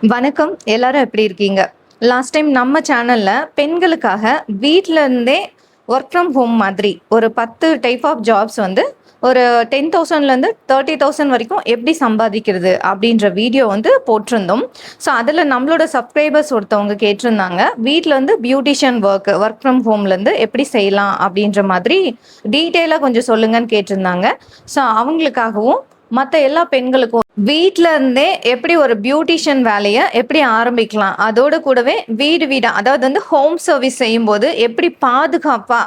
வணக்கம். எல்லாரும் எப்படி இருக்கீங்க? லாஸ்ட் டைம் நம்ம சேனல்ல பெண்களுக்காக வீட்ல இருந்தே வொர்க் ஃப்ரம் ஹோம் மாதிரி ஒரு 10 டைப் ஆஃப் ஜாப்ஸ் வந்து ஒரு 10,000லேருந்து 30,000 வரைக்கும் எப்படி சம்பாதிக்கிறது அப்படின்ற வீடியோ வந்து போட்டிருந்தோம். ஸோ அதில் நம்மளோட சப்ஸ்கிரைபர்ஸ் ஒருத்தவங்க கேட்டிருந்தாங்க. வீட்ல இருந்து பியூட்டிஷியன் ஒர்க் ஃப்ரம் ஹோம்லேருந்து எப்படி செய்யலாம் அப்படின்ற மாதிரி டீட்டெயிலாக கொஞ்சம் சொல்லுங்கன்னு கேட்டிருந்தாங்க. ஸோ அவங்களுக்காகவும் மற்ற எல்லா பெண்களுக்கும் வீட்ல இருந்தே எப்படி ஒரு பியூட்டிஷியன் வேலையை எப்படி ஆரம்பிக்கலாம், அதோட கூடவே வீடு வீடா அதாவது வந்து ஹோம் சர்வீஸ் செய்யும்போது எப்படி பாதுகாப்பா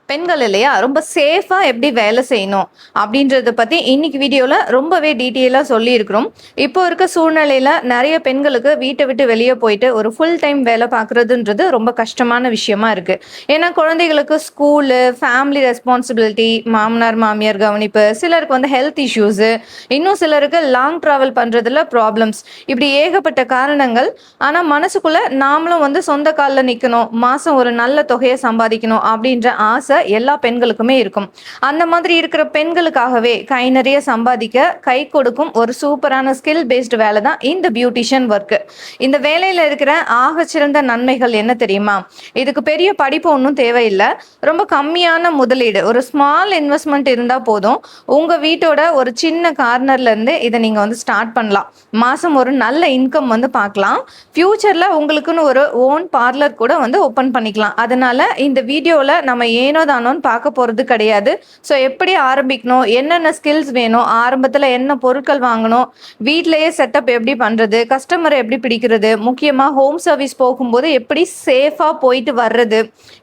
பெண்கள் இல்லையா ரொம்ப சேஃபா எப்படி வேலை செய்யணும் அப்படின்றத பத்தி இன்னைக்கு வீடியோல ரொம்பவே டீட்டெயிலா சொல்லியிருக்கிறோம். இப்போ இருக்க சூழ்நிலையில நிறைய பெண்களுக்கு வீட்டை விட்டு வெளியே போயிட்டு ஒரு ஃபுல் டைம் வேலை பார்க்கறதுன்றது ரொம்ப கஷ்டமான விஷயமா இருக்கு. ஏன்னா குழந்தைகளுக்கு ஸ்கூலு, ஃபேமிலி ரெஸ்பான்சிபிலிட்டி, மாமனார் மாமியார் கவனிப்பு, சிலருக்கு வந்து ஹெல்த் இஷ்யூஸு, இன்னும் சிலருக்கு லாங் டிராவல் பண்றதுல ப்ராப்ளம்ஸ், இப்படி ஏகப்பட்ட காரணங்கள். ஆனா மனசுக்குள்ள நாமளும் வந்து சொந்த காலில் நிற்கணும், மாசம் ஒரு நல்ல தொகையை சம்பாதிக்கணும் அப்படின்ற ஆசை எல்லா பெண்களுக்குமே இருக்கும். அந்த மாதிரி இருக்கிற பெண்களுக்காகவே கை நிறைய சம்பாதிக்க கை கொடுக்கும் ஒரு சூப்பரான ஸ்கில் பேஸ்டு வேலை தான் இந்த பியூட்டிஷியன் ஒர்க். இந்த வேலையில இருக்கிற ஆகச்சிறந்த நன்மைகள் என்ன தெரியுமா? இதுக்கு பெரிய படிப்பு ஒன்றும் தேவையில்லை. ரொம்ப கம்மியான முதலீடு, ஒரு ஸ்மால் இன்வெஸ்ட்மெண்ட் இருந்தா போதும். உங்க வீட்டோட ஒரு சின்ன கார்னர்ல இருந்து இதை நீங்க வந்து ஸ்டார்ட் பண்ணலாம். மாசம் ஒரு நல்ல இன்கம் வந்து பார்க்கலாம். ஃபியூச்சர்ல உங்களுக்குன்னு ஒரு ஓன் பார்லர் கூட வந்து ஓப்பன் பண்ணிக்கலாம். அதனால இந்த வீடியோல நம்ம ஏனோ தானோன்னு பார்க்க போறது கிடையாது. ஸோ எப்படி ஆரம்பிக்கணும், என்னென்ன ஸ்கில்ஸ் வேணும், ஆரம்பத்தில் என்ன பொருட்கள் வாங்கணும், வீட்டிலேயே செட்டப் எப்படி பண்றது, கஸ்டமரை எப்படி பிடிக்கிறது, முக்கியமா ஹோம் சர்வீஸ் போகும்போது எப்படி சேஃபா போயிட்டு வர்றது,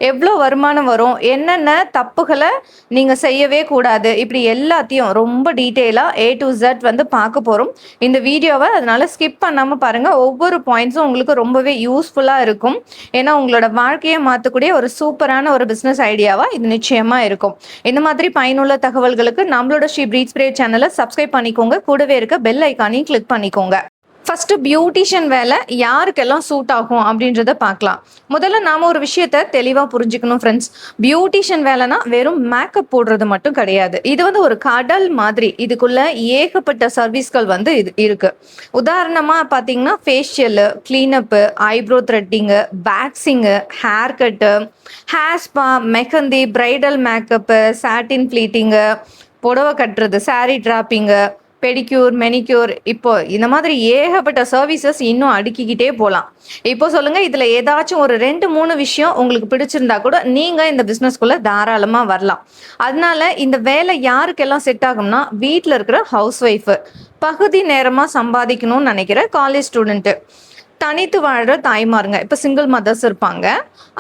எவ்வளோ வருமானம் வரும், என்னென்ன தப்புகளை நீங்க செய்யவே கூடாது, இப்படி எல்லாத்தையும் ரொம்ப டீட்டெயிலா A to Z வந்து பார்க்க போறோம் இந்த வீடியோவை. அதனால ஸ்கிப் பண்ணாம பாருங்க. ஒவ்வொரு பாயிண்ட்ஸும் உங்களுக்கு ரொம்பவே யூஸ்ஃபுல்லா இருக்கும். ஏன்னா உங்களோட வாழ்க்கையை மாற்றக்கூடிய ஒரு சூப்பரான ஒரு பிசினஸ் ஐடியாவா இது நிச்சயமா இருக்கும். இந்த மாதிரி பயனுள்ள தகவல்களுக்கு நம்மளோட ஸ்ரீ பிரீத் ஸ்பிரிட் சேனலை சப்ஸ்கிரைப் பண்ணிக்கோங்க. கூடவே இருக்க பெல் ஐக்கானையும் கிளிக் பண்ணிக்கோங்க. ஃபர்ஸ்ட் பியூட்டிஷியன் வேலை யாருக்கெல்லாம் சூட் ஆகும் அப்படின்றத பார்க்கலாம். முதல்ல நாம ஒரு விஷயத்த தெளிவா புரிஞ்சுக்கணும் ஃப்ரெண்ட்ஸ். பியூட்டிஷியன் வேலைனா வெறும் மேக்கப் போடுறது மட்டும் கிடையாது. இது வந்து ஒரு கடல் மாதிரி. இதுக்குள்ள ஏகப்பட்ட சர்வீஸ்கள் வந்து இது இருக்கு. உதாரணமா பார்த்தீங்கன்னா facial, cleanup, eyebrow threading, waxing, hair cut, hair spa, mehndi, bridal makeup, satin pleating, புடவை கட்டுறது, சாரீ டிராப்பிங்கு, பெடிக்யூர், மெனிக்யூர், இப்போ இந்த மாதிரி ஏகப்பட்ட சர்வீசஸ் இன்னும் அடுக்கிக்கிட்டே போகலாம். இப்போ சொல்லுங்க, இதுல ஏதாச்சும் ஒரு 2-3 விஷயம் உங்களுக்கு பிடிச்சிருந்தா கூட நீங்க இந்த பிசினஸ்குள்ள தாராளமா வரலாம். அதனால இந்த வேலை யாருக்கெல்லாம் செட் ஆகும்னா, வீட்டில் இருக்கிற ஹவுஸ் ஒய்ஃபு, பகுதி நேரமா சம்பாதிக்கணும்னு நினைக்கிற காலேஜ் ஸ்டூடெண்ட்டு, தனித்து வாழ்கிற தாய்மாருங்க, இப்போ சிங்கிள் மதர்ஸ் இருப்பாங்க.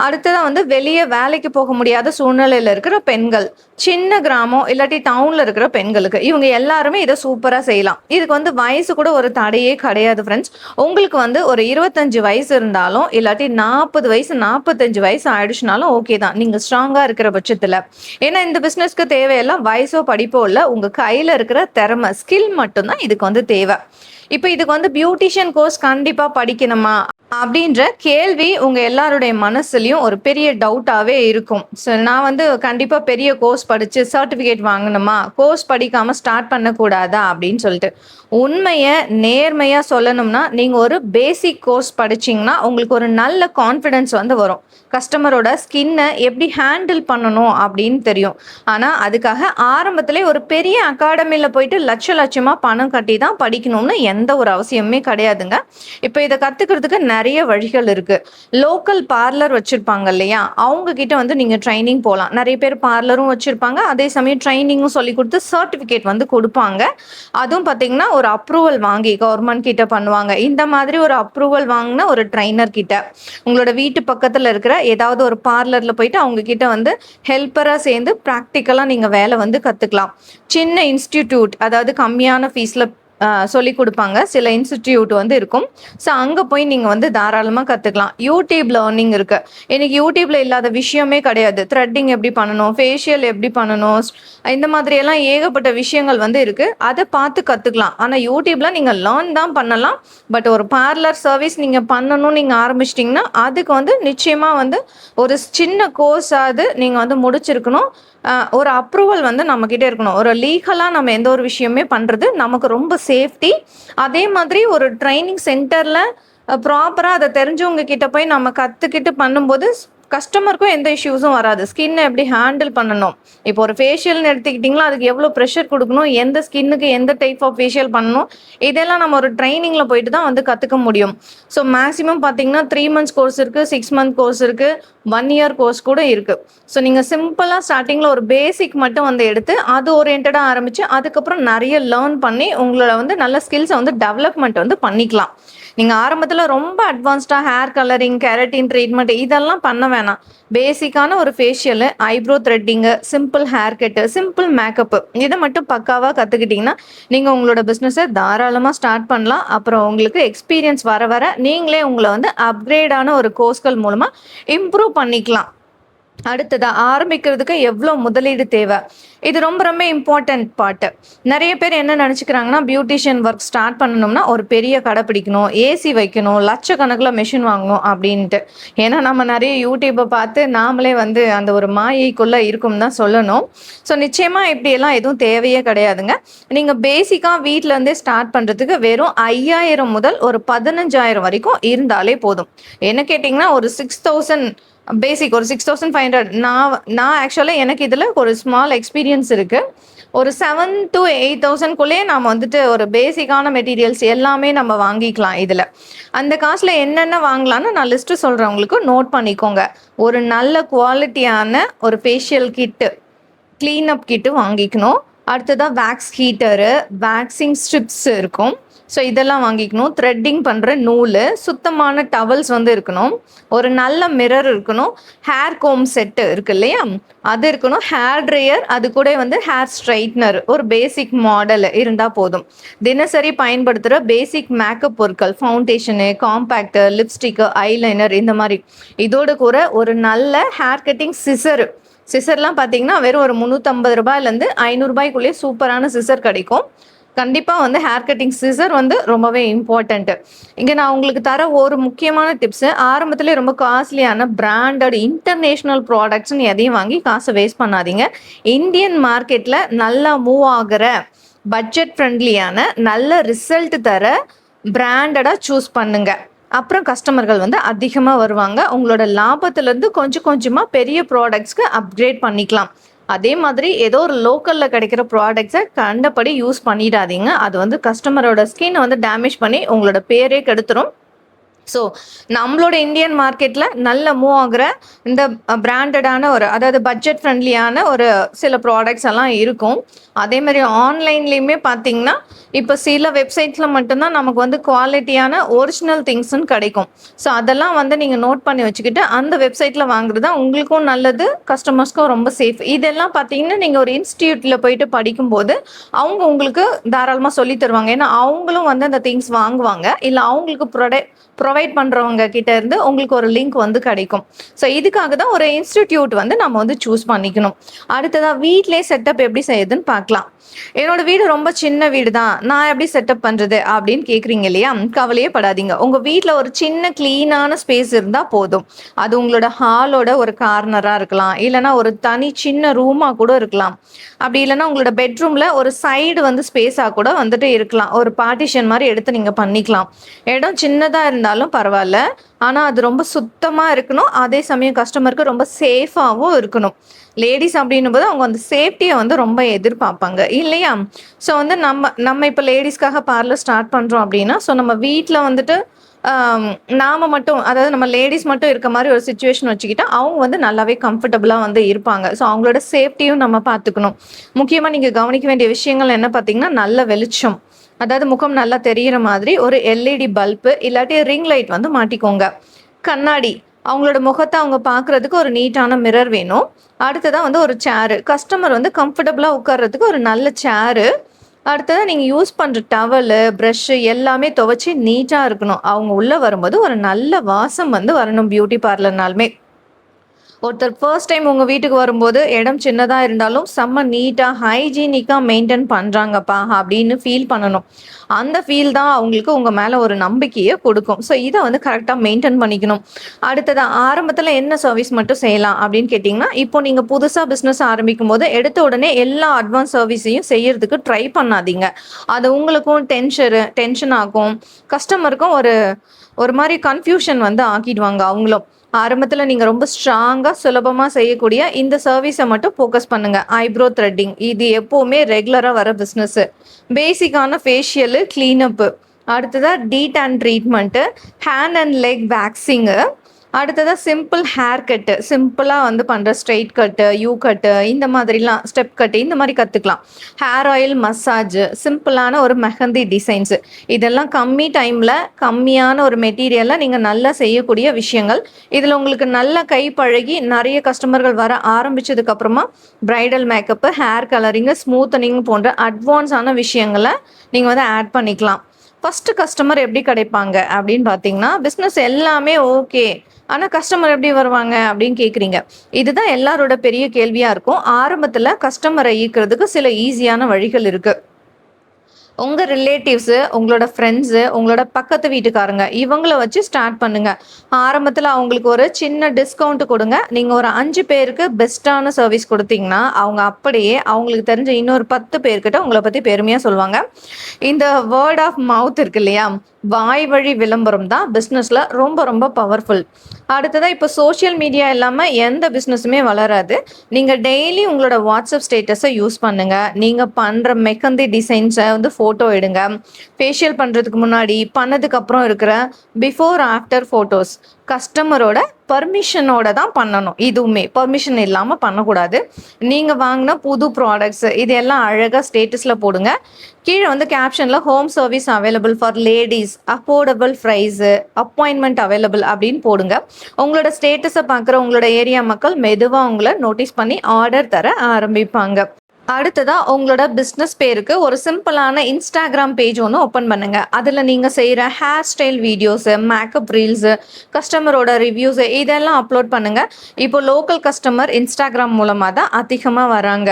அடுத்ததான் வந்து வெளியே வேலைக்கு போக முடியாத சூழ்நிலையில் இருக்கிற பெண்கள், சின்ன கிராமம் இல்லாட்டி டவுனில் இருக்கிற பெண்களுக்கு, இவங்க எல்லாருமே இதை சூப்பராக செய்யலாம். இதுக்கு வந்து வயசு கூட ஒரு தடையே கிடையாது ஃப்ரெண்ட்ஸ். உங்களுக்கு வந்து ஒரு 25 வயசு இருந்தாலும் இல்லாட்டி 40 வயசு 45 வயசு ஆயிடுச்சுனாலும் ஓகே தான், நீங்கள் ஸ்ட்ராங்காக இருக்கிற பட்சத்தில். ஏன்னா இந்த பிஸ்னஸ்க்கு தேவையெல்லாம் வயசோ படிப்போ இல்லை, உங்கள் கையில் இருக்கிற திறமை, ஸ்கில் மட்டும்தான் இதுக்கு வந்து தேவை. இப்போ இதுக்கு வந்து பியூட்டிஷியன் கோர்ஸ் கண்டிப்பா படிக்கணுமா அப்படின்ற கேள்வி உங்க எல்லாருடைய மனசுலயும் ஒரு பெரிய டவுட்டாவே இருக்கும். ஸோ நான் வந்து கண்டிப்பா பெரிய கோர்ஸ் படிச்சு சர்டிஃபிகேட் வாங்கணுமா, கோர்ஸ் படிக்காம ஸ்டார்ட் பண்ணக்கூடாதா அப்படின்னு சொல்லிட்டு, உண்மையை நேர்மையா சொல்லணும்னா, நீங்க ஒரு பேசிக் கோர்ஸ் படிச்சீங்கன்னா உங்களுக்கு ஒரு நல்ல கான்ஃபிடென்ஸ் வந்து வரும். கஸ்டமரோட ஸ்கின்னை எப்படி ஹேண்டில் பண்ணணும் அப்படின்னு தெரியும். ஆனால் அதுக்காக ஆரம்பத்திலே ஒரு பெரிய அகாடமியில் போயிட்டு லட்சமாக பணம் கட்டி தான் படிக்கணும்னு எந்த ஒரு அவசியமே கிடையாதுங்க. இப்போ இதை கற்றுக்கிறதுக்கு நிறைய வழிகள் இருக்குது. லோக்கல் பார்லர் வச்சுருப்பாங்க இல்லையா, அவங்க கிட்ட வந்து நீங்கள் ட்ரைனிங் போகலாம். நிறைய பேர் பார்லரும் வச்சுருப்பாங்க, அதே சமயம் ட்ரைனிங்கும் சொல்லி கொடுத்து சர்டிஃபிகேட் வந்து கொடுப்பாங்க. அதுவும் பார்த்தீங்கன்னா ஒரு அப்ரூவல் வாங்கி கவர்மெண்ட் கிட்ட பண்ணுவாங்க. இந்த மாதிரி ஒரு அப்ரூவல் வாங்கின ஒரு ட்ரைனர் கிட்ட உங்களோட வீட்டு பக்கத்தில் இருக்கிற ஏதாவது ஒரு பார்லர்ல போயிட்டு அவங்க கிட்ட வந்து ஹெல்ப்பரா சேர்ந்து ப்ராக்டிக்கலா நீங்க வேலை வந்து கத்துக்கலாம். சின்ன இன்ஸ்டிடியூட், அதாவது கம்மியான ஃபீஸ்ல சொல்லி கொடுப்பாங்க. சில இன்ஸ்டிடியூட் வந்து இருக்கும். ஸோ அங்கே போய் நீங்கள் வந்து தாராளமாக கற்றுக்கலாம். யூடியூப் லேர்னிங் இருக்கு. இன்னைக்கு யூடியூப்ல இல்லாத விஷயமே கிடையாது. த்ரெட்டிங் எப்படி பண்ணணும், ஃபேஷியல் எப்படி பண்ணணும், இந்த மாதிரியெல்லாம் ஏகப்பட்ட விஷயங்கள் வந்து இருக்கு. அதை பார்த்து கற்றுக்கலாம். ஆனால் யூடியூப்ல நீங்கள் லேர்ன் தான் பண்ணலாம். பட் ஒரு பார்லர் சர்வீஸ் நீங்கள் பண்ணணும் நீங்கள் ஆரம்பிச்சிட்டிங்கன்னா அதுக்கு வந்து நிச்சயமாக வந்து ஒரு சின்ன கோர்ஸாவது நீங்கள் வந்து முடிச்சிருக்கணும். ஒரு அப்ரூவல் வந்து நம்மக்கிட்ட இருக்கணும். ஒரு லீகலாக நம்ம எந்த ஒரு விஷயமே பண்ணுறது நமக்கு ரொம்ப சேஃப்டி. அதே மாதிரி ஒரு ட்ரைனிங் சென்டரில் ப்ராப்பராக அதை தெரிஞ்சவங்க கிட்ட போய் நம்ம கற்றுக்கிட்டு பண்ணும்போது கஸ்டமருக்கும் எந்த இஷ்யூஸும் வராது. ஸ்கின்னை எப்படி ஹேண்டில் பண்ணணும், இப்போ ஒரு ஃபேஷியல்னு எடுத்துக்கிட்டிங்களா அதுக்கு எவ்வளோ ப்ரெஷர் கொடுக்கணும், எந்த ஸ்கின்னுக்கு எந்த டைப் ஆஃப் ஃபேஷியல் பண்ணணும், இதெல்லாம் நம்ம ஒரு ட்ரைனிங்கில் போயிட்டு தான் வந்து கற்றுக்க முடியும். ஸோ மேக்ஸிமம் பார்த்தீங்கன்னா 3 months கோர்ஸ் இருக்குது, 6 month கோர்ஸ் இருக்குது, 1 year கோர்ஸ் கூட இருக்குது. ஸோ நீங்கள் சிம்பிளாக ஸ்டார்டிங்கில் ஒரு பேசிக் மட்டும் வந்து எடுத்து அது ஓரியன்டாக ஆரம்பித்து அதுக்கப்புறம் நிறைய லேர்ன் பண்ணி உங்களோட வந்து நல்ல ஸ்கில்ஸை வந்து டெவலப்மெண்ட் வந்து பண்ணிக்கலாம். நீங்கள் ஆரம்பத்தில் ரொம்ப அட்வான்ஸ்டாக ஹேர் கலரிங், கெரட்டின் ட்ரீட்மெண்ட் இதெல்லாம் பண்ண வேணாம். பேசிக்கான ஒரு facial, eyebrow threading, simple hair cut, simple makeup இதை மட்டும் பக்காவாக கற்றுக்கிட்டிங்கன்னா நீங்கள் உங்களோட பிஸ்னஸை தாராளமாக ஸ்டார்ட் பண்ணலாம். அப்புறம் உங்களுக்கு எக்ஸ்பீரியன்ஸ் வர வர நீங்களே உங்களை வந்து அப்கிரேடான ஒரு கோர்ஸ்கள் மூலமாக இம்ப்ரூவ் பண்ணிக்கலாம். அடுத்ததாக ஆரம்பிக்கிறதுக்கு எவ்வளோ முதலீடு தேவை, இது ரொம்ப ரொம்ப இம்பார்ட்டண்ட் பார்ட்டு. நிறைய பேர் என்ன நினச்சிக்கிறாங்கன்னா பியூட்டிஷியன் ஒர்க் ஸ்டார்ட் பண்ணணும்னா ஒரு பெரிய கடை பிடிக்கணும், ஏசி வைக்கணும், லட்சக்கணக்கில் மெஷின் வாங்கணும் அப்படின்ட்டு. ஏன்னா நம்ம நிறைய யூடியூப்பை பார்த்து நாமளே வந்து அந்த ஒரு மாயைக்குள்ளே இருக்கும் தான் சொல்லணும். ஸோ நிச்சயமாக இப்படியெல்லாம் எதுவும் தேவையே கிடையாதுங்க. நீங்கள் பேசிக்காக வீட்டிலேருந்தே ஸ்டார்ட் பண்ணுறதுக்கு வெறும் 5000 முதல் ஒரு 15000 வரைக்கும் இருந்தாலே போதும். என்ன கேட்டிங்கன்னா ஒரு 6000 பேசிக், ஒரு 6500. நான் ஆக்சுவலாக எனக்கு இதில் ஒரு ஸ்மால் எக்ஸ்பீரியன்ஸ் இருக்குது. ஒரு 7 to 8000க்குள்ளேயே நாம் வந்துட்டு ஒரு பேசிக்கான மெட்டீரியல்ஸ் எல்லாமே நம்ம வாங்கிக்கலாம். இதில் அந்த காசில் என்னென்ன வாங்கலான்னு நான் லிஸ்ட்டு சொல்கிறேன், உங்களுக்கு நோட் பண்ணிக்கோங்க. ஒரு நல்ல குவாலிட்டியான ஒரு ஃபேஷியல் கிட்டு, க்ளீனப் கிட்டு வாங்கிக்கணும். அடுத்ததாக வேக்ஸ் ஹீட்டரு, வேக்சிங் ஸ்ட்ரிப்ஸ் இருக்கும், ஸோ இதெல்லாம் வாங்கிக்கணும். த்ரெட்டிங் பண்ணுற நூல், சுத்தமான டவல்ஸ் வந்து இருக்கணும், ஒரு நல்ல மிரர் இருக்கணும், ஹேர் கோம் செட்டு இருக்குது இல்லையா அது இருக்கணும், ஹேர் ட்ரையர், அது கூட வந்து ஹேர் ஸ்ட்ரைட்னர் ஒரு பேசிக் மாடல் இருந்தால் போதும். தினசரி பயன்படுத்துகிற பேசிக் மேக்கப் பொருட்கள், ஃபவுண்டேஷனு, காம்பேக்டு, லிப்ஸ்டிக்கு, ஐலைனர் இந்த மாதிரி. இதோடு கூட ஒரு நல்ல ஹேர் கட்டிங் சிசர்லாம் பார்த்தீங்கன்னா வெறும் ஒரு 350 ரூபாயிலேருந்து 500 ரூபாய்க்குள்ளேயே சூப்பரான சிசர் கிடைக்கும். கண்டிப்பாக வந்து ஹேர் கட்டிங் சிசர் வந்து ரொம்பவே இம்பார்ட்டண்ட்டு. இங்கே நான் உங்களுக்கு தர ஒரு முக்கியமான டிப்ஸு, ஆரம்பத்துலேயே ரொம்ப காஸ்ட்லியான பிராண்டட் இன்டர்நேஷ்னல் ப்ராடக்ட்ஸ்னு எதையும் வாங்கி காசை வேஸ்ட் பண்ணாதீங்க. இந்தியன் மார்க்கெட்டில் நல்லா மூவ் ஆகிற பட்ஜெட் ஃப்ரெண்ட்லியான நல்ல ரிசல்ட் தர பிராண்டடாக சூஸ் பண்ணுங்க. அப்புறம் கஸ்டமர்கள் வந்து அதிகமாக வருவாங்க. உங்களோட லாபத்துலேருந்து கொஞ்சம் கொஞ்சமாக பெரிய ப்ராடக்ட்ஸ்க்கு அப்கிரேட் பண்ணிக்கலாம். அதே மாதிரி ஏதோ ஒரு லோக்கலில் கிடைக்கிற ப்ராடக்ட்ஸை கண்டபடி யூஸ் பண்ணிடாதீங்க. அது வந்து கஸ்டமரோட ஸ்கின்னை வந்து டேமேஜ் பண்ணி உங்களோட பேரே கெடுத்துரும். ஸோ நம்மளோட இந்தியன் மார்க்கெட்டில் நல்ல மூவ் ஆகிற இந்த பிராண்டடான ஒரு, அதாவது பட்ஜெட் ஃப்ரெண்ட்லியான ஒரு சில ப்ராடக்ட்ஸ் எல்லாம் இருக்கும். அதே மாதிரி ஆன்லைன்லேயுமே பார்த்தீங்கன்னா இப்போ சில வெப்சைட்ஸில் மட்டும்தான் நமக்கு வந்து குவாலிட்டியான ஒரிஜினல் திங்ஸ்ன்னு கிடைக்கும். ஸோ அதெல்லாம் வந்து நீங்கள் நோட் பண்ணி வச்சுக்கிட்டு அந்த வெப்சைட்டில் வாங்குறது தான் உங்களுக்கும் நல்லது, கஸ்டமர்ஸ்க்கும் ரொம்ப சேஃப். இதெல்லாம் பார்த்தீங்கன்னா நீங்கள் ஒரு இன்ஸ்டியூட்டில் போயிட்டு படிக்கும்போது அவங்க உங்களுக்கு தாராளமாக சொல்லி தருவாங்க. ஏன்னா அவங்களும் வந்து அந்த திங்ஸ் வாங்குவாங்க, இல்லை அவங்களுக்கு ப்ரொவைட் பண்ணுறவங்க கிட்ட இருந்து உங்களுக்கு ஒரு லிங்க் வந்து கிடைக்கும். ஸோ இதுக்காக தான் ஒரு இன்ஸ்டிடியூட் வந்து நம்ம வந்து சூஸ் பண்ணிக்கணும். அடுத்ததாக வீட்டிலே செட்டப் எப்படி செய்யுதுன்னு பார்க்கலாம். என்னோட வீடு ரொம்ப சின்ன வீடு தான், நான் எப்படி செட்டப் பண்ணுறது அப்படின்னு கேட்குறீங்க இல்லையா? கவலையே படாதீங்க. உங்கள் வீட்டில் ஒரு சின்ன க்ளீனான ஸ்பேஸ் இருந்தால் போதும். அது உங்களோட ஹாலோட ஒரு கார்னராக இருக்கலாம், இல்லைனா ஒரு தனி சின்ன ரூமாக கூட இருக்கலாம். அப்படி இல்லைனா உங்களோட பெட்ரூமில் ஒரு சைடு வந்து ஸ்பேஸாக கூட வந்துட்டு இருக்கலாம். ஒரு பார்ட்டிஷன் மாதிரி எடுத்து நீங்கள் பண்ணிக்கலாம். இடம் சின்னதாக இருந்தாலும் பரவாயில்ல, ஆனால் அது ரொம்ப சுத்தமாக இருக்கணும். அதே சமயம் கஸ்டமருக்கு ரொம்ப சேஃபாகவும் இருக்கணும். லேடிஸ் அப்படின்னும் போது அவங்க அந்த சேஃப்டியை வந்து ரொம்ப எதிர்பார்ப்பாங்க இல்லையா? ஸோ வந்து நம்ம இப்போ லேடிஸ்க்காக பார்லர் ஸ்டார்ட் பண்ணுறோம் அப்படின்னா, ஸோ நம்ம வீட்டில் வந்துட்டு நாம் மட்டும், அதாவது நம்ம லேடிஸ் மட்டும் இருக்க மாதிரி ஒரு சுச்சுவேஷன் வச்சுக்கிட்டா அவங்க வந்து நல்லாவே கம்ஃபர்டபுளாக வந்து இருப்பாங்க. ஸோ அவங்களோட சேஃப்டியும் நம்ம பார்த்துக்கணும். முக்கியமாக நீங்கள் கவனிக்க வேண்டிய விஷயங்கள் என்ன பார்த்தீங்கன்னா, நல்ல வெளிச்சம், அதாவது முகம் நல்லா தெரிகிற மாதிரி ஒரு எல்இடி பல்பு இல்லாட்டி ரிங் லைட் வந்து மாட்டிக்கோங்க. கண்ணாடி, அவங்களோட முகத்தை அவங்க பார்க்குறதுக்கு ஒரு நீட்டான மிரர் வேணும். அடுத்ததாக வந்து ஒரு சேரு, கஸ்டமர் வந்து கம்ஃபர்டபுளாக உட்கார்றதுக்கு ஒரு நல்ல சேரு. அடுத்ததாக நீங்கள் யூஸ் பண்ணுற டவலு, ப்ரஷ்ஷு எல்லாமே துவைச்சி நீட்டாக இருக்கணும். அவங்க உள்ளே வரும்போது ஒரு நல்ல வாசம் வந்து வரணும். பியூட்டி பார்லர்னாலுமே ஒருத்தர் ஃபர்ஸ்ட் டைம் உங்கள் வீட்டுக்கு வரும்போது இடம் சின்னதாக இருந்தாலும் செம்ம நீட்டாக ஹைஜீனிக்காக மெயின்டைன் பண்ணுறாங்கப்பா அப்படின்னு ஃபீல் பண்ணணும். அந்த ஃபீல் தான் அவங்களுக்கு உங்கள் மேலே ஒரு நம்பிக்கையை கொடுக்கும். ஸோ இதை வந்து கரெக்டாக மெயின்டைன் பண்ணிக்கணும். அடுத்ததாக ஆரம்பத்தில் என்ன சர்வீஸ் மட்டும் செய்யலாம் அப்படின்னு கேட்டிங்கன்னா, இப்போ நீங்கள் புதுசாக பிஸ்னஸ் ஆரம்பிக்கும் போது எடுத்த உடனே எல்லா அட்வான்ஸ் சர்வீஸையும் செய்யறதுக்கு ட்ரை பண்ணாதீங்க. அது உங்களுக்கும் டென்ஷன் ஆகும், கஸ்டமருக்கும் ஒரு ஒரு மாதிரி கன்ஃபியூஷன் வந்து ஆக்கிடுவாங்க அவங்களும். ஆரம்பத்தில் நீங்கள் ரொம்ப ஸ்ட்ராங்காக சுலபமாக செய்யக்கூடிய இந்த சர்வீஸை மட்டும் ஃபோக்கஸ் பண்ணுங்கள். ஐப்ரோ த்ரெட்டிங் இது எப்போவுமே ரெகுலராக வர பிஸ்னஸ்ஸு. பேசிக்கான ஃபேஷியலு க்ளீனப்பு, அடுத்ததாக detan treatment, hand and leg waxing, அடுத்ததாக சிம்பிள் ஹேர் கட்டு, சிம்பிளாக வந்து பண்ணுற ஸ்ட்ரெயிட் கட்டு, யூ கட்டு, இந்த மாதிரிலாம் ஸ்டெப் கட்டு இந்த மாதிரி கற்றுக்கலாம். ஹேர் ஆயில் மசாஜு, சிம்பிளான ஒரு மெஹந்தி டிசைன்ஸு, இதெல்லாம் கம்மி டைமில் கம்மியான ஒரு மெட்டீரியலில் நீங்கள் நல்லா செய்யக்கூடிய விஷயங்கள். இதில் உங்களுக்கு நல்ல கை பழகி நிறைய கஸ்டமர்கள் வர ஆரம்பித்ததுக்கப்புறமா bridal makeup, hair colouring, smoothening போன்ற அட்வான்ஸான விஷயங்களை நீங்கள் வந்து ஆட் பண்ணிக்கலாம். ஃபஸ்ட்டு கஸ்டமர் எப்படி கிடைப்பாங்க அப்படின்னு பார்த்தீங்கன்னா, பிஸ்னஸ் எல்லாமே ஓகே, ஆனால் கஸ்டமர் எப்படி வருவாங்க அப்படின்னு கேட்குறீங்க. இதுதான் எல்லாரோட பெரிய கேள்வியாக இருக்கும். ஆரம்பத்தில் கஸ்டமரை ஈர்க்கிறதுக்கு சில ஈஸியான வழிகள் இருக்குது. உங்கள் ரிலேட்டிவ்ஸு, உங்களோட ஃப்ரெண்ட்ஸு, உங்களோட பக்கத்து வீட்டுக்காரங்க இவங்கள வச்சு ஸ்டார்ட் பண்ணுங்கள். ஆரம்பத்தில் அவங்களுக்கு ஒரு சின்ன டிஸ்கவுண்ட் கொடுங்க. நீங்கள் ஒரு 5 பேருக்கு பெஸ்ட்டான சர்வீஸ் கொடுத்தீங்கன்னா அவங்க அப்படியே அவங்களுக்கு தெரிஞ்ச இன்னொரு 10 பேர்கிட்ட உங்களை பற்றி பெருமையாக சொல்லுவாங்க. இந்த வேர்ட் ஆஃப் மவுத் இருக்கு இல்லையா, வாய் வழி விளம்பரம் தான் பிஸ்னஸில் ரொம்ப ரொம்ப பவர்ஃபுல். அடுத்ததாக இப்போ சோஷியல் மீடியா இல்லாமல் எந்த பிஸ்னஸுமே வளராது. நீங்கள் டெய்லி உங்களோட வாட்ஸ்அப் ஸ்டேட்டஸை யூஸ் பண்ணுங்கள். நீங்கள் பண்ணுற மெஹந்தி டிசைன்ஸை வந்து ஃபோட்டோ எடுங்க. ஃபேஷியல் பண்ணுறதுக்கு முன்னாடி பண்ணதுக்கு அப்புறம் இருக்கிற பிஃபோர் ஆஃப்டர் ஃபோட்டோஸ் கஸ்டமரோட பர்மிஷனோட தான் பண்ணணும். இதுவுமே பர்மிஷன் இல்லாமல் பண்ணக்கூடாது. நீங்கள் வாங்கின புது ப்ராடக்ட்ஸ் இதெல்லாம் அழகாக ஸ்டேட்டஸில் போடுங்க. கீழே வந்து கேப்ஷனில் home service available for ladies, affordable price, appointment available அப்படின்னு போடுங்க. உங்களோட ஸ்டேட்டஸை பார்க்குற உங்களோட ஏரியா மக்கள் மெதுவாக உங்களை நோட்டீஸ் பண்ணி ஆர்டர் தர ஆரம்பிப்பாங்க. அடுத்ததாக உங்களோட பிஸ்னஸ் பேருக்கு ஒரு சிம்பிளான இன்ஸ்டாகிராம் பேஜ் ஒன்று ஓப்பன் பண்ணுங்கள். அதில் நீங்கள் செய்கிற hair style videos, makeup reels, கஸ்டமரோட ரிவ்யூஸு இதெல்லாம் அப்லோட் பண்ணுங்கள். இப்போ லோக்கல் கஸ்டமர் இன்ஸ்டாகிராம் மூலமாக தான் அதிகமாக வராங்க.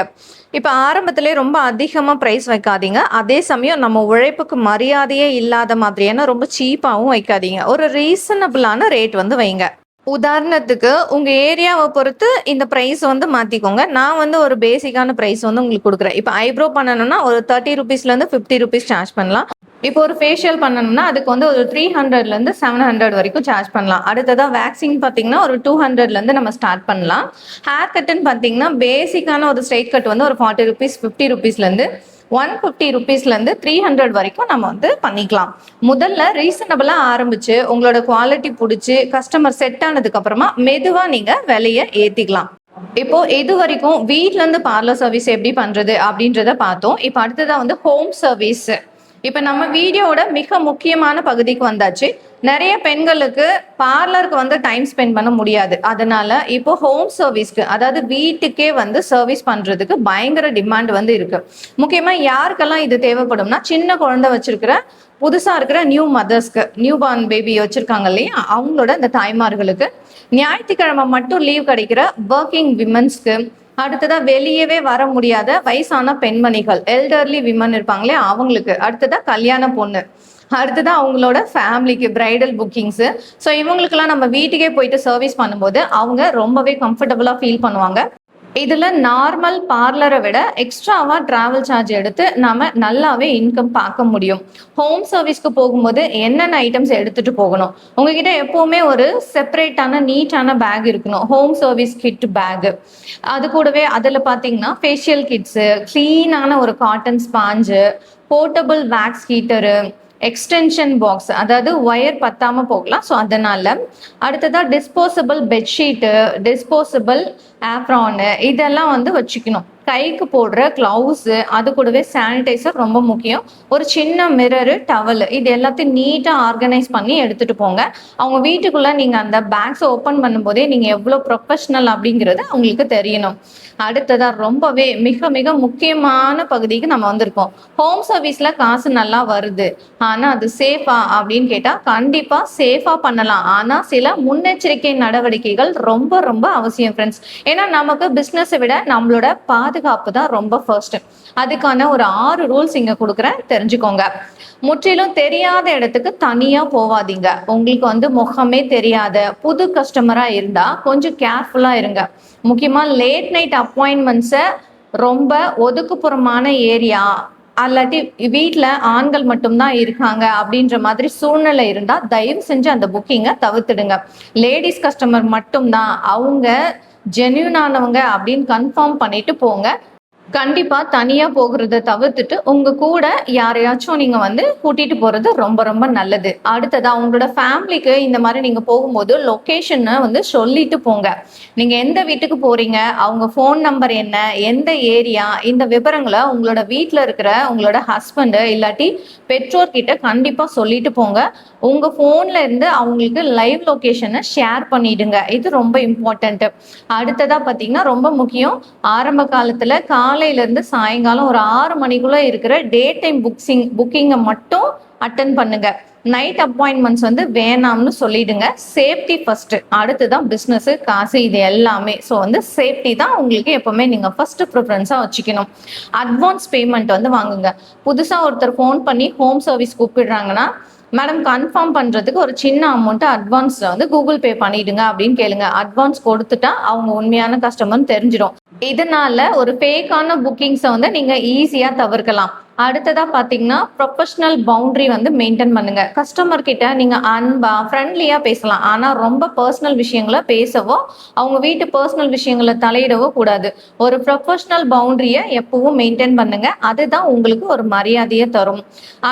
இப்போ ஆரம்பத்திலே ரொம்ப அதிகமாக ப்ரைஸ் வைக்காதீங்க. அதே சமயம் நம்ம உழைப்புக்கு மரியாதையே இல்லாத மாதிரியான ரொம்ப சீப்பாகவும் வைக்காதீங்க. ஒரு ரீசனபிளான ரேட் வந்து வைங்க. உதாரணத்துக்கு உங்கள் ஏரியாவை பொறுத்து இந்த ப்ரைஸ் வந்து மாற்றிக்கோங்க. நான் வந்து ஒரு பேசிக்கான ப்ரைஸ் வந்து உங்களுக்கு கொடுக்குறேன். இப்போ ஐப்ரோ பண்ணணும்னா ஒரு 30 ருபீஸ்லேருந்து 50 ருபீஸ் சார்ஜ் பண்ணலாம். இப்போ ஒரு ஃபேஷியல் பண்ணணும்னா அதுக்கு வந்து ஒரு 300லேருந்து 700 வரைக்கும் சார்ஜ் பண்ணலாம். அடுத்ததாக வேக்சிங் பார்த்தீங்கன்னா ஒரு 200லேருந்து நம்ம ஸ்டார்ட் பண்ணலாம். ஹேர் கட்டுன்னு பார்த்தீங்கன்னா பேசிக்கான ஒரு ஸ்ட்ரைட் கட் வந்து ஒரு 40 ருபீஸ், 50 ருபீஸ்லேருந்து 150 ருபீஸ்லேருந்து 300 வரைக்கும் நம்ம வந்து பண்ணிக்கலாம். முதல்ல ரீசனபிளாக ஆரம்பித்து உங்களோட குவாலிட்டி பிடிச்சி கஸ்டமர் செட் ஆனதுக்கப்புறமா மெதுவாக நீங்கள் விலையை ஏற்றிக்கலாம். இப்போ இது வரைக்கும் வீட்டிலேருந்து பார்லர் சர்வீஸ் எப்படி பண்ணுறது அப்படின்றத பார்த்தோம். இப்போ அடுத்ததாக வந்து ஹோம் சர்வீஸ். இப்போ நம்ம வீடியோட மிக முக்கியமான பகுதிக்கு வந்தாச்சு. நிறைய பெண்களுக்கு பார்லருக்கு வந்து டைம் ஸ்பெண்ட் பண்ண முடியாது. அதனால இப்போ ஹோம் சர்வீஸ்க்கு, அதாவது வீட்டுக்கே வந்து சர்வீஸ் பண்ணுறதுக்கு பயங்கர டிமாண்ட் வந்து இருக்குது. முக்கியமாக யாருக்கெல்லாம் இது தேவைப்படும்னா, சின்ன குழந்தை வச்சிருக்கிற புதுசாக இருக்கிற நியூ மதர்ஸ்க்கு, நியூ பார்ன் பேபி வச்சுருக்காங்க இல்லையா, அவங்களோட இந்த தாய்மார்களுக்கு, ஞாயிற்றுக்கிழமை மட்டும் லீவ் கிடைக்கிற ஒர்க்கிங் விமன்ஸ்க்கு, அடுத்ததாக வெளியவே வர முடியாத வயசான பெண்மணிகள், எல்டர்லி விமன் இருப்பாங்களே அவங்களுக்கு, அடுத்ததாக கல்யாண பொண்ணு, அடுத்ததான் அவங்களோட ஃபேமிலிக்கு பிரைடல் புக்கிங்ஸு. ஸோ இவங்களுக்கெல்லாம் நம்ம வீட்டுக்கே போயிட்டு சர்வீஸ் பண்ணும்போது அவங்க ரொம்பவே கம்ஃபர்டபுளாக ஃபீல் பண்ணுவாங்க. இதில் நார்மல் பார்லரை விட எக்ஸ்ட்ராவாக ட்ராவல் சார்ஜ் எடுத்து நம்ம நல்லாவே இன்கம் பார்க்க முடியும். ஹோம் சர்வீஸ்க்கு போகும்போது என்னென்ன ஐட்டம்ஸ் எடுத்துகிட்டு போகணும், உங்ககிட்ட எப்போவுமே ஒரு செப்பரேட்டான நீட்டான பேக் இருக்கணும், ஹோம் சர்வீஸ் கிட் பேகு. அது கூடவே அதில் பார்த்தீங்கன்னா ஃபேஷியல் கிட்ஸு, க்ளீனான ஒரு cotton sponge, portable wax heater, extension box, அதாவது ஒயர் பத்தாமல் போகலாம். ஸோ அதனால் அடுத்ததாக டிஸ்போசபிள் பெட்ஷீட்டு, டிஸ்போசபிள் ஆப்ரானு இதெல்லாம் வந்து வச்சுக்கணும். கைக்கு போடுற க்ளவுஸு, அது கூடவே சானிடைசர் ரொம்ப முக்கியம். ஒரு சின்ன மிரரு, டவல் இது எல்லாத்தையும் நீட்டாக ஆர்கனைஸ் பண்ணி எடுத்துகிட்டு போங்க. அவங்க வீட்டுக்குள்ளே நீங்கள் அந்த பேக்ஸை ஓப்பன் பண்ணும்போதே நீங்கள் எவ்வளோ ப்ரொஃபஷ்னல் அப்படிங்கிறது அவங்களுக்கு தெரியணும். அடுத்ததாக ரொம்பவே மிக மிக முக்கியமான பகுதிக்கு நம்ம வந்திருக்கோம். ஹோம் சர்வீஸில் காசு நல்லா வருது, ஆனால் அது சேஃபா அப்படின்னு கேட்டால் கண்டிப்பாக சேஃபாக பண்ணலாம். ஆனால் சில முன்னெச்சரிக்கை நடவடிக்கைகள் ரொம்ப ரொம்ப அவசியம் ஃப்ரெண்ட்ஸ். ஏன்னா நமக்கு பிஸ்னஸை விட நம்மளோட பாதுகாப்பு தான் ரொம்ப ஃபர்ஸ்ட். அதுக்கான ஒரு 6 ரூல்ஸ் இங்கே கொடுக்குறேன், தெரிஞ்சுக்கோங்க. முற்றிலும் தெரியாத இடத்துக்கு தனியாக போவாதீங்க. உங்களுக்கு வந்து முகமே தெரியாத புது கஸ்டமராக இருந்தால் கொஞ்சம் கேர்ஃபுல்லாக இருங்க. முக்கியமாக லேட் நைட் அப்பாயின்மெண்ட்ஸை ரொம்ப ஒதுக்குப்புறமான ஏரியா, அல்லாட்டி வீட்ல ஆண்கள் மட்டும்தான் இருக்காங்க அப்படின்ற மாதிரி சூழ்நிலை இருந்தா தயவு செஞ்சு அந்த புக்கிங்கை தவிர்த்துடுங்க. லேடிஸ் கஸ்டமர் மட்டும்தான், அவங்க ஜென்யூனானவங்க அப்படின்னு கன்ஃபார்ம் பண்ணிட்டு போங்க. கண்டிப்பா தனியா போகிறத தவிர்த்துட்டு உங்க கூட யாரையாச்சும் நீங்க வந்து கூட்டிட்டு போறது ரொம்ப ரொம்ப நல்லது. அடுத்ததா உங்களோட ஃபேமிலிக்கு இந்த மாதிரி நீங்க போகும்போது லொகேஷனை வந்து சொல்லிட்டு போங்க. நீங்க எந்த வீட்டுக்கு போறீங்க, அவங்க ஃபோன் நம்பர் என்ன, எந்த ஏரியா, இந்த விவரங்களை உங்களோட வீட்டில் இருக்கிற உங்களோட ஹஸ்பண்டு இல்லாட்டி பெற்றோர்கிட்ட கண்டிப்பா சொல்லிட்டு போங்க. உங்க போன்ல இருந்து அவங்களுக்கு லைவ் லொகேஷனை ஷேர் பண்ணிடுங்க. இது ரொம்ப இம்பார்ட்டன்ட். அடுத்ததா பாத்தீங்கன்னா ரொம்ப முக்கியம், ஆரம்ப காலத்துல காலையில இருந்து சாயங்காலம் ஒரு 6 மணிக்குள்ள இருக்கிற டே டைம் புக்கிங்கை மட்டும் அட்டன் பண்ணுங்க. நைட் அப்பாயின்மெண்ட்ஸ் வந்து வேணாம்னு சொல்லிடுங்க. சேஃப்டி ஃபர்ஸ்ட், அடுத்துதான் பிஸ்னஸ், காசு, இது எல்லாமே. ஸோ வந்து சேஃப்டி தான் உங்களுக்கு எப்பவுமே நீங்க ஃபர்ஸ்ட் ப்ரிஃபரன்ஸா வச்சுக்கணும். அட்வான்ஸ் பேமெண்ட் வந்து வாங்குங்க. புதுசா ஒருத்தர் ஃபோன் பண்ணி ஹோம் சர்வீஸ் கூப்பிடுறாங்கன்னா, மேடம் கன்ஃபார்ம் பண்ணுறதுக்கு ஒரு சின்ன அமௌண்ட்டு அட்வான்ஸில் வந்து கூகுள் பே பண்ணிடுங்க அப்படின்னு கேளுங்க. அட்வான்ஸ் கொடுத்துட்டா அவங்க உண்மையான கஸ்டமர்னு தெரிஞ்சிடும். இதனால ஒரு ஃபேக்கான புக்கிங்ஸை வந்து நீங்கள் ஈஸியாக தவிர்க்கலாம். அடுத்ததா பார்த்தீங்கன்னா ப்ரொஃபஷனல் பவுண்டரி வந்து மெயின்டைன் பண்ணுங்க. கஸ்டமர் கிட்ட நீங்க அன்பா ஃப்ரெண்ட்லியா பேசலாம், ஆனா ரொம்ப பர்சனல் விஷயங்களை பேசவோ அவங்க வீட்டு பர்சனல் விஷயங்களை தலையிடவோ கூடாது. ஒரு ப்ரொஃபஷனல் பவுண்டரியை எப்பவும் மெயின்டைன் பண்ணுங்க. அதுதான் உங்களுக்கு ஒரு மரியாதையை தரும்.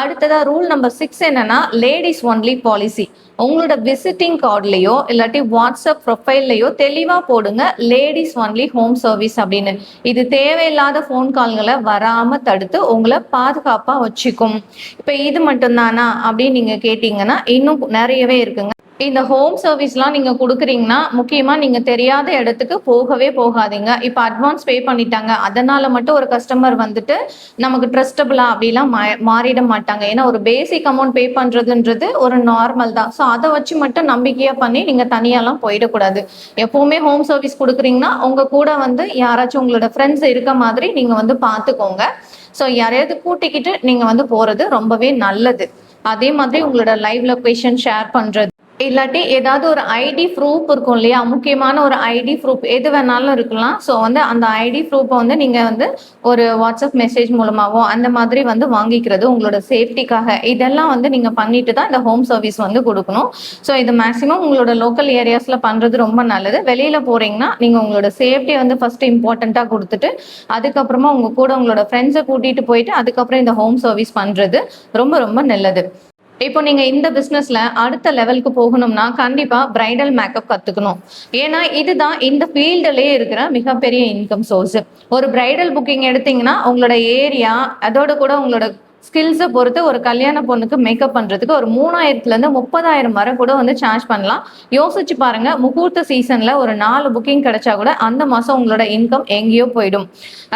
அடுத்ததா ரூல் நம்பர் 6 என்னன்னா, லேடிஸ் ஒன்லி பாலிசி. உங்களோட விசிட்டிங் கார்ட்லயோ இல்லாட்டி வாட்ஸ்அப் ப்ரொஃபைல்லையோ தெளிவா போடுங்க, லேடிஸ் ஒன்லி ஹோம் சர்வீஸ் அப்படின்னு. இது தேவையில்லாத ஃபோன் கால்களை வராம தடுத்து உங்களை பாதுகாப்பா வச்சுக்கும். இப்ப இது மட்டும்தானா அப்படின்னு நீங்க கேட்டீங்கன்னா இன்னும் நிறையவே இருக்குங்க. இந்த ஹோம் சர்வீஸ்லாம் நீங்க கொடுக்குறீங்கன்னா முக்கியமா நீங்க தெரியாத இடத்துக்கு போகவே போகாதீங்க. இப்ப அட்வான்ஸ் பே பண்ணிட்டாங்க அதனால மட்டும் ஒரு கஸ்டமர் வந்துட்டு நமக்கு ட்ரஸ்டபிளா அப்படிலாம் மாறிட மாட்டாங்க. ஏன்னா ஒரு பேசிக் அமௌண்ட் பே பண்றதுன்றது ஒரு நார்மல் தான். ஸோ அதை வச்சு மட்டும் நம்பிக்கையா பண்ணி நீங்க தனியாலாம் போயிடக்கூடாது. எப்பவுமே ஹோம் சர்வீஸ் கொடுக்குறீங்கன்னா உங்க கூட வந்து யாராச்சும் உங்களோட ஃப்ரெண்ட்ஸ் இருக்க மாதிரி நீங்க வந்து பார்த்துக்கோங்க. ஸோ யாரையாவது கூட்டிக்கிட்டு நீங்க வந்து போறது ரொம்பவே நல்லது. அதே மாதிரி உங்களோட லைவ் லொகேஷன் ஷேர் பண்றது இல்லாட்டி ஏதாவது ஒரு ஐடி ப்ரூஃப் இருக்கும் இல்லையா, முக்கியமான ஒரு ஐடி ப்ரூஃப் எது வேணாலும் இருக்கலாம். ஸோ வந்து அந்த ஐடி ப்ரூஃபை வந்து நீங்கள் வந்து ஒரு வாட்ஸ்அப் மெசேஜ் மூலமாகவோ அந்த மாதிரி வந்து வாங்கிக்கிறது உங்களோட சேஃப்டிக்காக. இதெல்லாம் வந்து நீங்கள் பண்ணிட்டு தான் இந்த ஹோம் சர்வீஸ் வந்து கொடுக்கணும். ஸோ இது மேக்ஸிமம் உங்களோட லோக்கல் ஏரியாஸில் பண்ணுறது ரொம்ப நல்லது. வெளியில் போகிறீங்கன்னா நீங்கள் உங்களோட சேஃப்டியை வந்து ஃபஸ்ட்டு இம்பார்ட்டண்ட்டாக கொடுத்துட்டு அதுக்கப்புறமா உங்கள் கூட உங்களோட ஃப்ரெண்ட்ஸை கூட்டிகிட்டு போயிட்டு அதுக்கப்புறம் இந்த ஹோம் சர்வீஸ் பண்ணுறது ரொம்ப ரொம்ப நல்லது. இப்போ நீங்க இந்த பிசினஸ்ல அடுத்த லெவலுக்கு போகணும்னா கண்டிப்பா பிரைடல் மேக்கப் கத்துக்கணும். ஏன்னா இதுதான் இந்த ஃபீல்டுலயே இருக்கிற மிகப்பெரிய இன்கம் சோர்ஸ். ஒரு பிரைடல் புக்கிங் எடுத்தீங்கன்னா உங்களோட ஏரியா அதோட கூட உங்களோட ஸ்கில்ஸை பொறுத்து ஒரு கல்யாண பொண்ணுக்கு மேக்கப் பண்றதுக்கு ஒரு 3000 30,000 வரை கூட வந்து சார்ஜ் பண்ணலாம். யோசிச்சு பாருங்க, முகூர்த்த சீசன்ல ஒரு 4 புக்கிங் கிடைச்சா கூட அந்த மாசம் உங்களோட இன்கம் எங்கேயோ போயிடும்.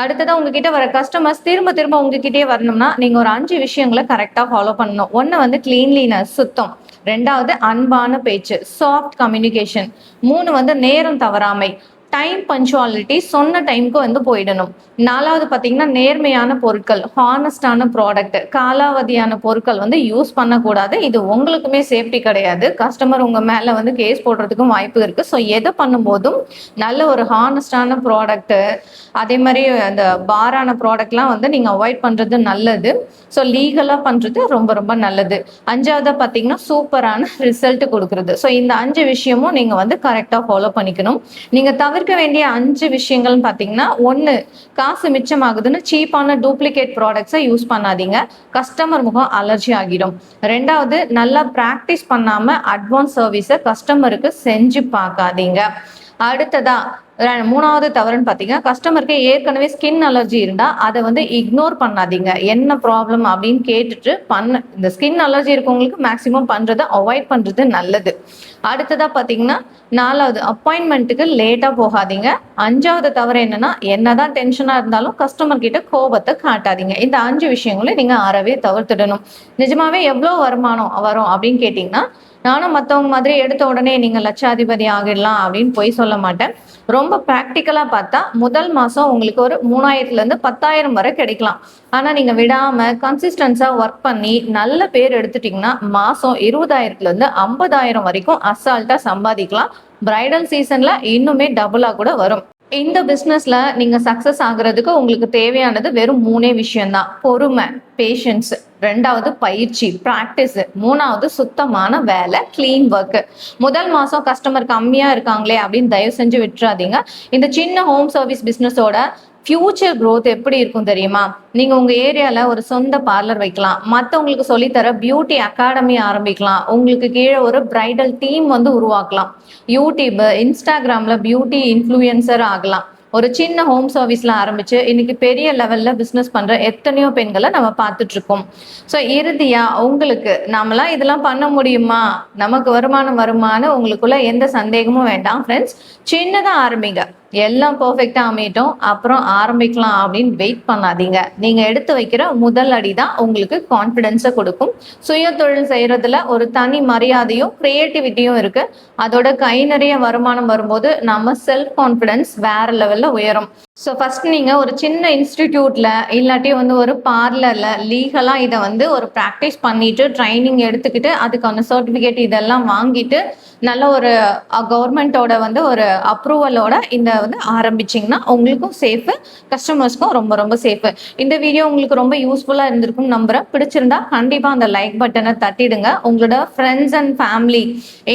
அடுத்ததான் உங்ககிட்ட வர கஸ்டமர்ஸ் திரும்ப திரும்ப உங்ககிட்டே வரணும்னா நீங்க ஒரு 5 விஷயங்களை கரெக்டா ஃபாலோ பண்ணணும். ஒன்னு வந்து கிளீன்லினஸ், சுத்தம். 2வது அன்பான பேச்சு, சாஃப்ட் கம்யூனிகேஷன். 3 வந்து நேரம் தவறாமை, டைம் பஞ்சுவாலிட்டி, சொன்ன டைமுக்கு வந்து போயிடணும். 4வது பார்த்தீங்கன்னா நேர்மையான பொருட்கள், ஹானஸ்டான ப்ராடக்ட். காலாவதியான பொருட்கள் வந்து யூஸ் பண்ணக்கூடாது. இது உங்களுக்குமே சேஃப்டி கிடையாது, கஸ்டமர் உங்க மேல வந்து கேஸ் போடுறதுக்கும் வாய்ப்பு இருக்கு. ஸோ எதை பண்ணும்போதும் நல்ல ஒரு ஹானஸ்டான ப்ராடக்ட், அதே மாதிரி அந்த பாரான ப்ராடக்ட்லாம் வந்து நீங்க அவாய்ட் பண்றது நல்லது. ஸோ லீகலா பண்றது ரொம்ப ரொம்ப நல்லது. 5வது பார்த்தீங்கன்னா சூப்பரான ரிசல்ட் கொடுக்குறது. ஸோ இந்த 5 விஷயமும் நீங்க வந்து கரெக்டாக ஃபாலோ பண்ணிக்கணும். நீங்க தவிர்க்க வேண்டிய 5 விஷயங்கள்னு பார்த்தீங்கன்னா, 1 காசு மிச்சமாகுதுன்னு சீப்பான டூப்ளிகேட் ப்ராடக்ட்ஸை யூஸ் பண்ணாதீங்க, கஸ்டமர் முகம் அலர்ஜி ஆகிடும். 2வது நல்லா ப்ராக்டிஸ் பண்ணாம அட்வான்ஸ் சர்வீஸை கஸ்டமருக்கு செஞ்சு பார்க்காதீங்க. அடுத்ததா 3வது தவறுன்னு பார்த்தீங்கன்னா, கஸ்டமருக்கு ஏற்கனவே ஸ்கின் அலர்ஜி இருந்தால் அதை வந்து இக்னோர் பண்ணாதீங்க. என்ன ப்ராப்ளம் அப்படின்னு கேட்டுட்டு இந்த ஸ்கின் அலர்ஜி இருக்கவங்களுக்கு மேக்ஸிமம் பண்ணுறதை அவாய்ட் பண்ணுறது நல்லது. அடுத்ததா பார்த்தீங்கன்னா 4வது அப்பாயின்மெண்ட்டுக்கு லேட்டாக போகாதீங்க. 5வது தவறு என்னதான் டென்ஷனாக இருந்தாலும் கஸ்டமர் கிட்ட கோபத்தை காட்டாதீங்க. இந்த 5 விஷயங்களும் நீங்கள் அறவே தவிர்த்துடணும். நிஜமாவே எவ்வளோ வருமானம் வரும் அப்படின்னு கேட்டிங்கன்னா, நானும் மற்றவங்க மாதிரி எடுத்த உடனே நீங்கள் லட்சாதிபதி ஆகிடலாம் அப்படின்னு போய் சொல்ல மாட்டேன். ரொம்ப ப்ராக்டிக்கலாக பார்த்தா முதல் மாதம் உங்களுக்கு ஒரு 3000 10,000 வரை கிடைக்கலாம். ஆனால் நீங்கள் விடாமல் கன்சிஸ்டன்ஸாக ஒர்க் பண்ணி நல்ல பேர் எடுத்துட்டிங்கன்னா மாதம் 20,000 50,000 வரைக்கும் அசால்ட்டாக சம்பாதிக்கலாம். பிரைடல் சீசனில் இன்னுமே டபுளாக கூட வரும். இந்த பிஸ்னஸ்ல நீங்க சக்சஸ் ஆகுறதுக்கு உங்களுக்கு தேவையானது வெறும் 3 விஷயம்தான். பொறுமை, பேஷன்ஸ், 2வது பயிற்சி, பிராக்டிஸ், 3வது சுத்தமான வேலை, கிளீன் ஒர்க். முதல் மாசம் கஸ்டமர் கம்மியா இருக்காங்களே அப்படின்னு தயவு செஞ்சு விட்டுறாதீங்க. இந்த சின்ன ஹோம் சர்வீஸ் பிஸ்னஸோட ஃபியூச்சர் growth எப்படி இருக்கும் தெரியுமா? நீங்க உங்க ஏரியால ஒரு சொந்த பார்லர் வைக்கலாம், மற்றவங்களுக்கு சொல்லித்தர பியூட்டி அகாடமி ஆரம்பிக்கலாம், உங்களுக்கு கீழே ஒரு பிரைடல் டீம் வந்து உருவாக்கலாம், யூடியூப், இன்ஸ்டாகிராம்ல பியூட்டி இன்ஃப்ளூயன்சர் ஆகலாம். ஒரு சின்ன ஹோம் சர்வீஸ்ல ஆரம்பிச்சு இன்னைக்கு பெரிய லெவல்ல பிசினஸ் பண்ற எத்தனையோ பெண்களை நம்ம பார்த்துட்டு இருக்கோம். ஸோ இறுதியா உங்களுக்கு நாமெல்லாம் இதெல்லாம் பண்ண முடியுமா, நமக்கு வருமானம் உங்களுக்குள்ள எந்த சந்தேகமும் வேண்டாம் ஃப்ரெண்ட்ஸ். சின்னதா ஆரம்பிங்க, எல்லாம் பெர்ஃபெக்டா அமையட்டும், அப்புறம் ஆரம்பிக்கலாம் அப்படின்னு வெயிட் பண்ணாதீங்க. நீங்க எடுத்து வைக்கிற முதல் அடி தான் உங்களுக்கு கான்ஃபிடென்ஸை கொடுக்கும். சுய தொழில் செய்யறதுல ஒரு தனி மரியாதையும் கிரியேட்டிவிட்டியும் இருக்கு. அதோட கை நிறைய வருமானம் வரும்போது நம்ம செல்ஃப் கான்ஃபிடென்ஸ் வேற லெவல்ல உயரும். ஸோ ஃபர்ஸ்ட் நீங்க ஒரு சின்ன இன்ஸ்டிடியூட்ல இல்லாட்டி வந்து ஒரு பார்லர்ல லீகலா இதை வந்து ஒரு ப்ராக்டிஸ் பண்ணிட்டு ட்ரைனிங் எடுத்துக்கிட்டு அதுக்கான சர்டிஃபிகேட் இதெல்லாம் வாங்கிட்டு நல்ல ஒரு கவர்மெண்ட்டோட வந்து ஒரு அப்ரூவலோட இந்த வந்து ஆரம்பிச்சிங்கன்னா உங்களுக்கும் சேஃபு, கஸ்டமர்ஸ்க்கும் ரொம்ப ரொம்ப சேஃபு. இந்த வீடியோ உங்களுக்கு ரொம்ப யூஸ்ஃபுல்லாக இருந்திருக்கும் நம்புறேன். பிடிச்சிருந்தா கண்டிப்பாக அந்த லைக் பட்டனை தட்டிடுங்க. உங்களோட ஃப்ரெண்ட்ஸ் அண்ட் ஃபேமிலி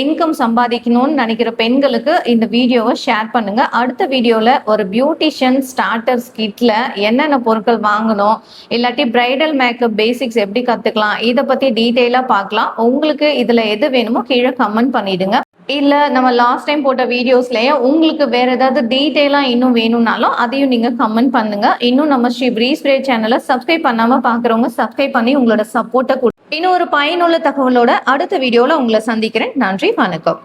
இன்கம் சம்பாதிக்கணும்னு நினைக்கிற பெண்களுக்கு இந்த வீடியோவை ஷேர் பண்ணுங்க. அடுத்த வீடியோவில் ஒரு பியூட்டிஷியன் ஸ்டார்டர்ஸ் கிட்ல என்னென்ன பொருட்கள் வாங்கணும், இல்லாட்டி பிரைடல் மேக்கப் பேசிக்ஸ் எப்படி கற்றுக்கலாம், இதை பற்றி டீட்டெயிலாக பார்க்கலாம். உங்களுக்கு இதில் எது வேணுமோ கீழே கமெண்ட் பண்ணிடுங்க. இல்லை நம்ம லாஸ்ட் டைம் போட்ட வீடியோஸ்லேயே உங்களுக்கு வேறு ஏதாவது டீட்டெயிலாக இன்னும் வேணும்னாலும் அதையும் நீங்கள் கமெண்ட் பண்ணுங்க. இன்னும் நம்ம ஸ்ரீ பிரீஸ் ஸ்ப்ரே சேனலை சப்ஸ்கிரைப் பண்ணாமல் பார்க்குறவங்க சப்ஸ்கிரைப் பண்ணி உங்களோட சப்போர்ட்டை இன்னும் ஒரு பயனுள்ள தகவலோட அடுத்த வீடியோவில் உங்களை சந்திக்கிறேன். நன்றி, வணக்கம்.